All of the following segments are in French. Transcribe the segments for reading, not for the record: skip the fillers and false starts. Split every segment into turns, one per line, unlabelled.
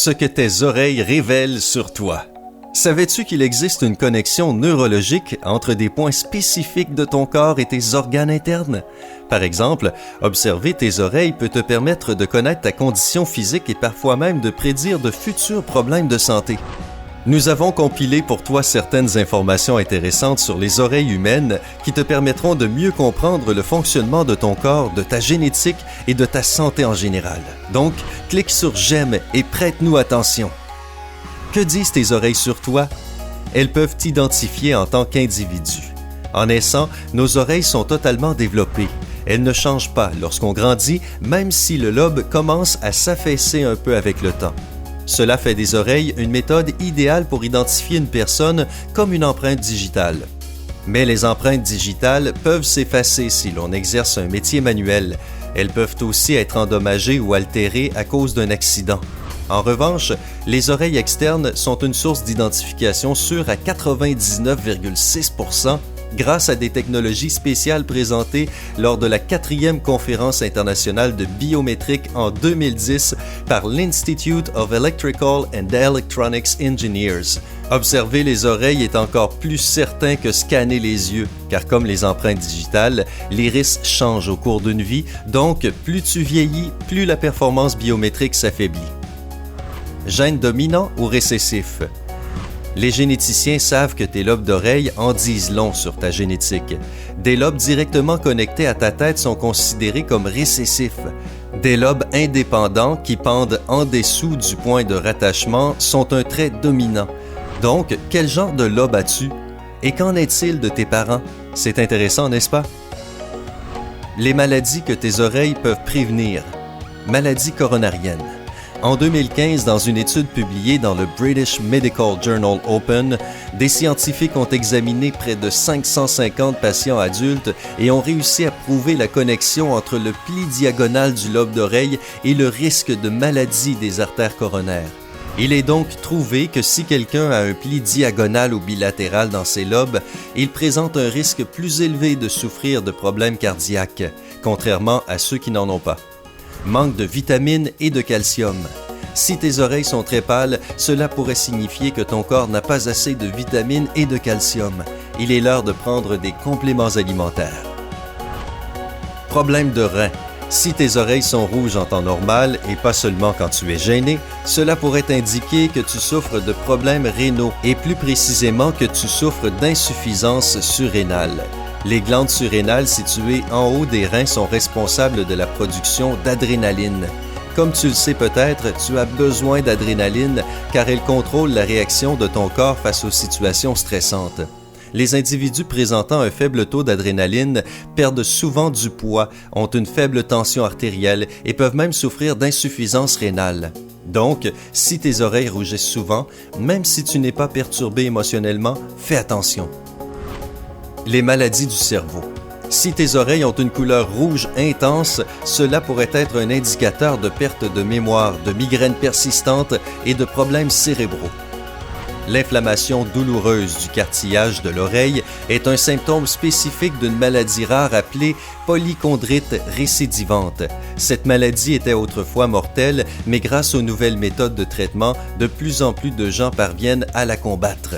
Ce que tes oreilles révèlent sur toi. Savais-tu qu'il existe une connexion neurologique entre des points spécifiques de ton corps et tes organes internes? Par exemple, observer tes oreilles peut te permettre de connaître ta condition physique et parfois même de prédire de futurs problèmes de santé. Nous avons compilé pour toi certaines informations intéressantes sur les oreilles humaines qui te permettront de mieux comprendre le fonctionnement de ton corps, de ta génétique et de ta santé en général. Donc, clique sur « J'aime » et prête-nous attention. Que disent tes oreilles sur toi? Elles peuvent t'identifier en tant qu'individu. En naissant, nos oreilles sont totalement développées. Elles ne changent pas lorsqu'on grandit, même si le lobe commence à s'affaisser un peu avec le temps. Cela fait des oreilles une méthode idéale pour identifier une personne comme une empreinte digitale. Mais les empreintes digitales peuvent s'effacer si l'on exerce un métier manuel. Elles peuvent aussi être endommagées ou altérées à cause d'un accident. En revanche, les oreilles externes sont une source d'identification sûre à 99,6% grâce à des technologies spéciales présentées lors de la 4e conférence internationale de biométrique en 2010 par l'Institute of Electrical and Electronics Engineers. Observer les oreilles est encore plus certain que scanner les yeux, car comme les empreintes digitales, l'iris change au cours d'une vie, donc plus tu vieillis, plus la performance biométrique s'affaiblit. Gène dominant ou récessif? Les généticiens savent que tes lobes d'oreille en disent long sur ta génétique. Des lobes directement connectés à ta tête sont considérés comme récessifs. Des lobes indépendants qui pendent en dessous du point de rattachement sont un trait dominant. Donc, quel genre de lobe as-tu? Et qu'en est-il de tes parents? C'est intéressant, n'est-ce pas? Les maladies que tes oreilles peuvent prévenir. Maladies coronariennes. En 2015, dans une étude publiée dans le British Medical Journal Open, des scientifiques ont examiné près de 550 patients adultes et ont réussi à prouver la connexion entre le pli diagonal du lobe d'oreille et le risque de maladie des artères coronaires. Il est donc trouvé que si quelqu'un a un pli diagonal ou bilatéral dans ses lobes, il présente un risque plus élevé de souffrir de problèmes cardiaques, contrairement à ceux qui n'en ont pas. Manque de vitamines et de calcium. Si tes oreilles sont très pâles, cela pourrait signifier que ton corps n'a pas assez de vitamines et de calcium. Il est l'heure de prendre des compléments alimentaires. Problème de rein. Si tes oreilles sont rouges en temps normal et pas seulement quand tu es gêné, cela pourrait indiquer que tu souffres de problèmes rénaux et plus précisément que tu souffres d'insuffisance surrénale. Les glandes surrénales situées en haut des reins sont responsables de la production d'adrénaline. Comme tu le sais peut-être, tu as besoin d'adrénaline car elle contrôle la réaction de ton corps face aux situations stressantes. Les individus présentant un faible taux d'adrénaline perdent souvent du poids, ont une faible tension artérielle et peuvent même souffrir d'insuffisance rénale. Donc, si tes oreilles rougissent souvent, même si tu n'es pas perturbé émotionnellement, fais attention. Les maladies du cerveau. Si tes oreilles ont une couleur rouge intense, cela pourrait être un indicateur de perte de mémoire, de migraines persistantes et de problèmes cérébraux. L'inflammation douloureuse du cartilage de l'oreille est un symptôme spécifique d'une maladie rare appelée polychondrite récidivante. Cette maladie était autrefois mortelle, mais grâce aux nouvelles méthodes de traitement, de plus en plus de gens parviennent à la combattre.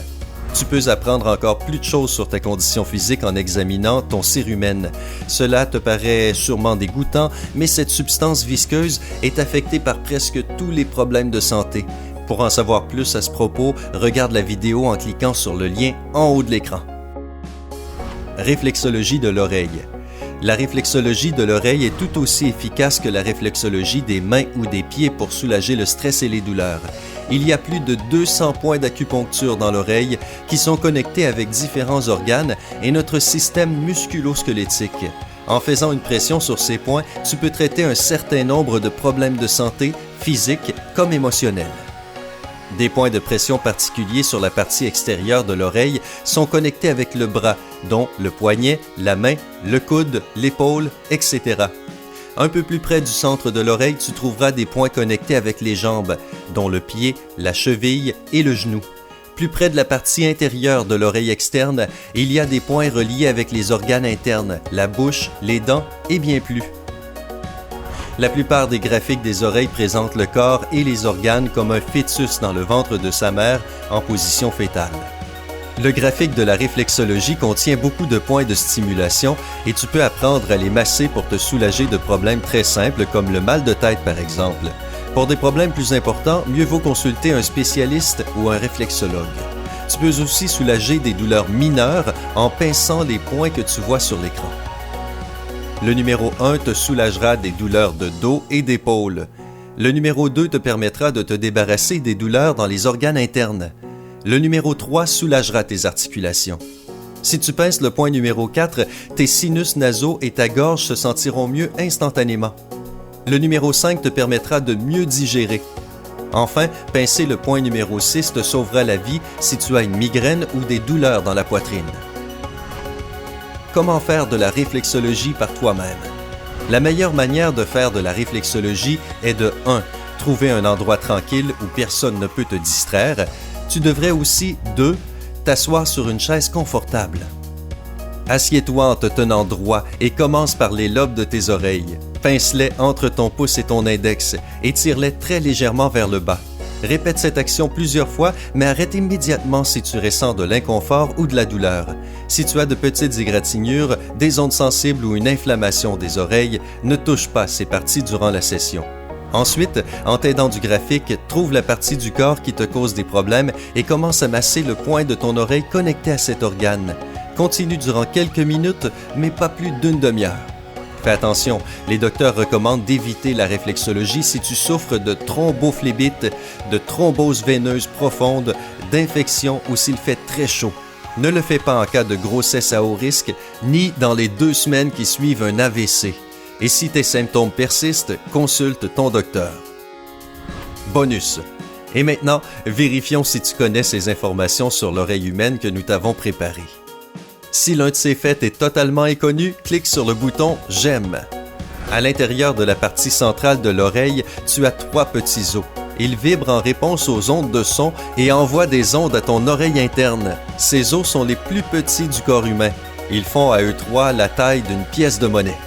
Tu peux apprendre encore plus de choses sur ta condition physique en examinant ton cérumen. Cela te paraît sûrement dégoûtant, mais cette substance visqueuse est affectée par presque tous les problèmes de santé. Pour en savoir plus à ce propos, regarde la vidéo en cliquant sur le lien en haut de l'écran. Réflexologie de l'oreille. La réflexologie de l'oreille est tout aussi efficace que la réflexologie des mains ou des pieds pour soulager le stress et les douleurs. Il y a plus de 200 points d'acupuncture dans l'oreille qui sont connectés avec différents organes et notre système musculo-squelettique. En faisant une pression sur ces points, tu peux traiter un certain nombre de problèmes de santé, physiques comme émotionnels. Des points de pression particuliers sur la partie extérieure de l'oreille sont connectés avec le bras, dont le poignet, la main, le coude, l'épaule, etc. Un peu plus près du centre de l'oreille, tu trouveras des points connectés avec les jambes, dont le pied, la cheville et le genou. Plus près de la partie intérieure de l'oreille externe, il y a des points reliés avec les organes internes, la bouche, les dents et bien plus. La plupart des graphiques des oreilles présentent le corps et les organes comme un fœtus dans le ventre de sa mère en position fœtale. Le graphique de la réflexologie contient beaucoup de points de stimulation et tu peux apprendre à les masser pour te soulager de problèmes très simples comme le mal de tête par exemple. Pour des problèmes plus importants, mieux vaut consulter un spécialiste ou un réflexologue. Tu peux aussi soulager des douleurs mineures en pinçant les points que tu vois sur l'écran. Le numéro 1 te soulagera des douleurs de dos et d'épaule. Le numéro 2 te permettra de te débarrasser des douleurs dans les organes internes. Le numéro 3 soulagera tes articulations. Si tu pinces le point numéro 4, tes sinus nasaux et ta gorge se sentiront mieux instantanément. Le numéro 5 te permettra de mieux digérer. Enfin, pincer le point numéro 6 te sauvera la vie si tu as une migraine ou des douleurs dans la poitrine. Comment faire de la réflexologie par toi-même? La meilleure manière de faire de la réflexologie est de 1. Trouver un endroit tranquille où personne ne peut te distraire. Tu devrais aussi 2. T'asseoir sur une chaise confortable. Assieds-toi en te tenant droit et commence par les lobes de tes oreilles. Pince-les entre ton pouce et ton index et tire-les très légèrement vers le bas. Répète cette action plusieurs fois, mais arrête immédiatement si tu ressens de l'inconfort ou de la douleur. Si tu as de petites égratignures, des ondes sensibles ou une inflammation des oreilles, ne touche pas ces parties durant la session. Ensuite, en t'aidant du graphique, trouve la partie du corps qui te cause des problèmes et commence à masser le point de ton oreille connecté à cet organe. Continue durant quelques minutes, mais pas plus d'une demi-heure. Fais attention, les docteurs recommandent d'éviter la réflexologie si tu souffres de thrombophlébite, de thrombose veineuse profonde, d'infection ou s'il fait très chaud. Ne le fais pas en cas de grossesse à haut risque, ni dans les 2 semaines qui suivent un AVC. Et si tes symptômes persistent, consulte ton docteur. Bonus. Et maintenant, vérifions si tu connais ces informations sur l'oreille humaine que nous t'avons préparées. Si l'un de ces faits est totalement inconnu, clique sur le bouton « J'aime ». À l'intérieur de la partie centrale de l'oreille, tu as 3 petits os. Ils vibrent en réponse aux ondes de son et envoient des ondes à ton oreille interne. Ces os sont les plus petits du corps humain. Ils font à eux 3 la taille d'une pièce de monnaie.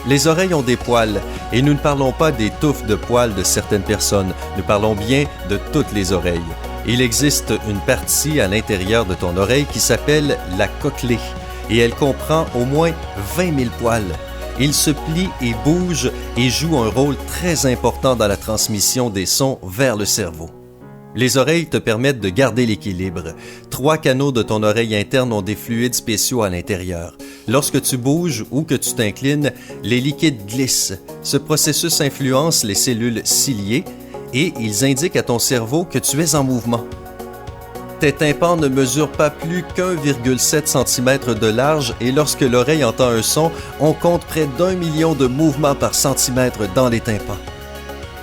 Les oreilles ont des poils, et nous ne parlons pas des touffes de poils de certaines personnes, nous parlons bien de toutes les oreilles. Il existe une partie à l'intérieur de ton oreille qui s'appelle la cochlée, et elle comprend au moins 20 000 poils. Ils se plient et bougent et jouent un rôle très important dans la transmission des sons vers le cerveau. Les oreilles te permettent de garder l'équilibre. 3 canaux de ton oreille interne ont des fluides spéciaux à l'intérieur. Lorsque tu bouges ou que tu t'inclines, les liquides glissent. Ce processus influence les cellules ciliées et ils indiquent à ton cerveau que tu es en mouvement. Tes tympans ne mesurent pas plus qu'1,7 cm de large et lorsque l'oreille entend un son, on compte près d'1 million de mouvements par centimètre dans les tympans.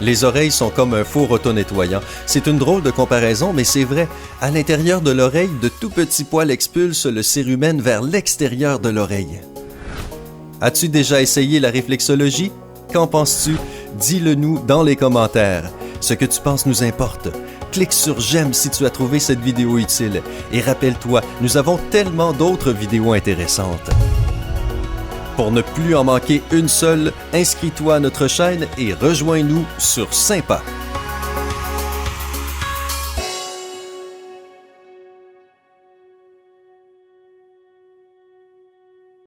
Les oreilles sont comme un four auto-nettoyant. C'est une drôle de comparaison, mais c'est vrai. À l'intérieur de l'oreille, de tout petits poils expulsent le cérumen vers l'extérieur de l'oreille. As-tu déjà essayé la réflexologie? Qu'en penses-tu? Dis-le nous dans les commentaires. Ce que tu penses nous importe. Clique sur « J'aime » si tu as trouvé cette vidéo utile. Et rappelle-toi, nous avons tellement d'autres vidéos intéressantes. Pour ne plus en manquer une seule, inscris-toi à notre chaîne et rejoins-nous sur Sympa.